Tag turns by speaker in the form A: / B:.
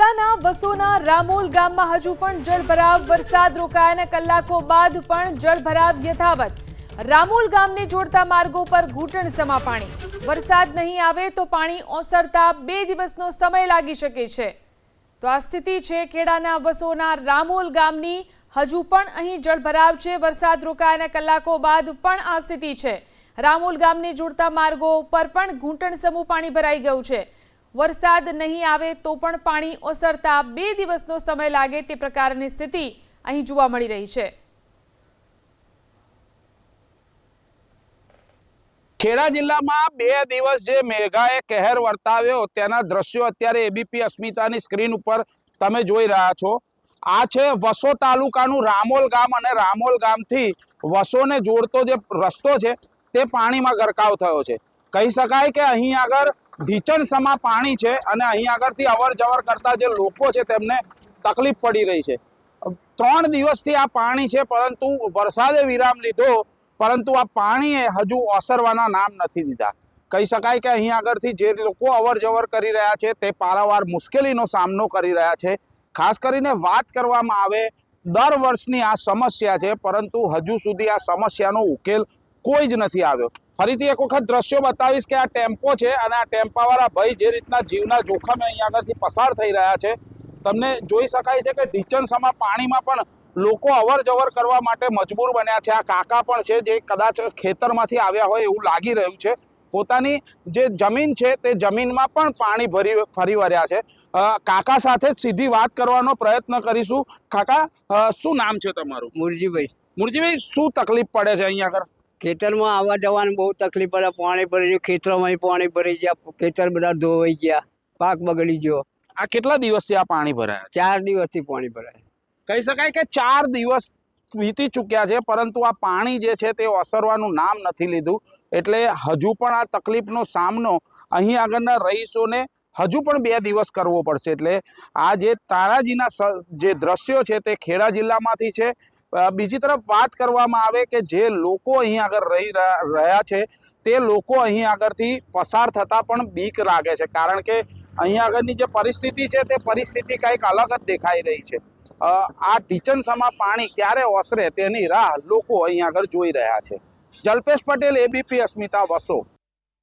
A: ખેડાના વસોના રામોલ ગામમાં હજુ પણ જળભરાવ। વરસાદ રોકાયાના કલાકો બાદ પણ જળભરાવ યથાવત। રામોલ ગામને જોડતા માર્ગો પર ઘૂંટણસમા પાણી। વરસાદ નહીં આવે તો પાણી ઓસરતા 2 દિવસનો સમય લાગી શકે છે। તો આ સ્થિતિ છે ખેડાના વસોના રામોલ ગામની। હજુ પણ અહીં જળભરાવ છે। વરસાદ રોકાયાના કલાકો બાદ પણ આ સ્થિતિ છે। રામોલ ગામને જોડતા માર્ગો પર પણ ઘૂંટણસમું પાણી ભરાઈ ગયું છે। વરસાદ નહીં આવે તો પણ પાણી ઓસરતા 2 દિવસનો સમય લાગે તે પ્રકારની સ્થિતિ અહીં જોવા મળી રહી છે।
B: ખેડા જિલ્લામાં 2 દિવસ જે મેઘાએ કહેર વર્તાવ્યો તેના દ્રશ્યો અત્યારે એબીપી અસ્મિતાની સ્ક્રીન ઉપર તમે જોઈ રહ્યા છો। આ છે વસો તાલુકાનું રામોલ ગામ અને રામોલ ગામથી વસોને જોડતો જે રસ્તો છે તે પાણીમાં ગરકાવ થયો છે। કહી શકાય કે અહીં આગળ ઢીચણસમા પાણી છે અને અહીં આગળથી અવર જવર કરતા જે લોકો છે તેમને તકલીફ પડી રહી છે। 3 દિવસથી આ પાણી છે પરંતુ વરસાદે વિરામ લીધો પરંતુ આ પાણીએ હજુ ઓસરવાના નામ નથી લીધા। કહી શકાય કે અહીં આગળથી જે લોકો અવર જવર કરી રહ્યા છે તે પારાવાર મુશ્કેલીનો સામનો કરી રહ્યા છે। ખાસ કરીને વાત કરવામાં આવે દર વર્ષની આ સમસ્યા છે પરંતુ હજુ સુધી આ સમસ્યાનો ઉકેલ કોઈ જ નથી આવ્યો। ફરીથી એક વખત દ્રશ્યો બતાવીશ કે આ ટેમ્પો છે અને આ ટેમ્પાવાળા ભાઈ જે રીતના જીવના જોખમે અહીં આગળથી પસાર થઈ રહ્યા છે તમને જોઈ શકાય છે કે ઢીચણસમા પાણીમાં પણ લોકો અવર જવર કરવા માટે મજબૂર બન્યા છે। આ કાકા પણ છે જે કદાચ ખેતરમાંથી આવ્યા હોય એવું લાગી રહ્યું છે। પોતાની જે જમીન છે તે જમીનમાં પણ પાણી ફરી વળ્યા છે। કાકા સાથે સીધી વાત કરવાનો પ્રયત્ન કરીશું। કાકા શું નામ છે તમારું?
C: મુરજીભાઈ।
B: મુરજીભાઈ શું તકલીફ પડે છે અહીંયા આગળ?
C: ખેતરમાં આવવા જવાની બહુ તકલીફ પડે। પાણી ભરી ગયું, ખેતરમાં પાણી ભરી ગયા, ખેતર બધા ધોવાઈ ગયા, પાક બગડી ગયો।
B: આ કેટલા દિવસથી આ પાણી ભરાયા?
C: 4 દિવસથી પાણી ભરાય।
B: કહી શકાય કે 4 દિવસ વીતી ચૂક્યા છે પરંતુ આ પાણી જે છે તે ઓસરવાનું નામ નથી લીધું। એટલે હજુ પણ આ તકલીફનો સામનો અહીં આગળના રહીશોને હજુ પણ 2 દિવસ કરવો પડશે। એટલે આ જે તારાજીના જે દ્રશ્યો છે તે ખેડા જિલ્લામાંથી છે। બીજી તરફ વાત કરવામાં આવે કે જે લોકો અહીં આગળ રહી રહ્યા છે તે લોકો અહીં આગળથી પસાર થતા પણ બીક લાગે છે કારણ કે અહીં આગળની જે પરિસ્થિતિ છે તે પરિસ્થિતિ કંઈક અલગ જ દેખાઈ રહી છે। આ ઢીચણસમા પાણી ક્યારે ઓસરે તેની રાહ લોકો અહીં આગળ જોઈ રહ્યા છે। જલ્પેશ પટેલ, એબીપી અસ્મિતા, વસો।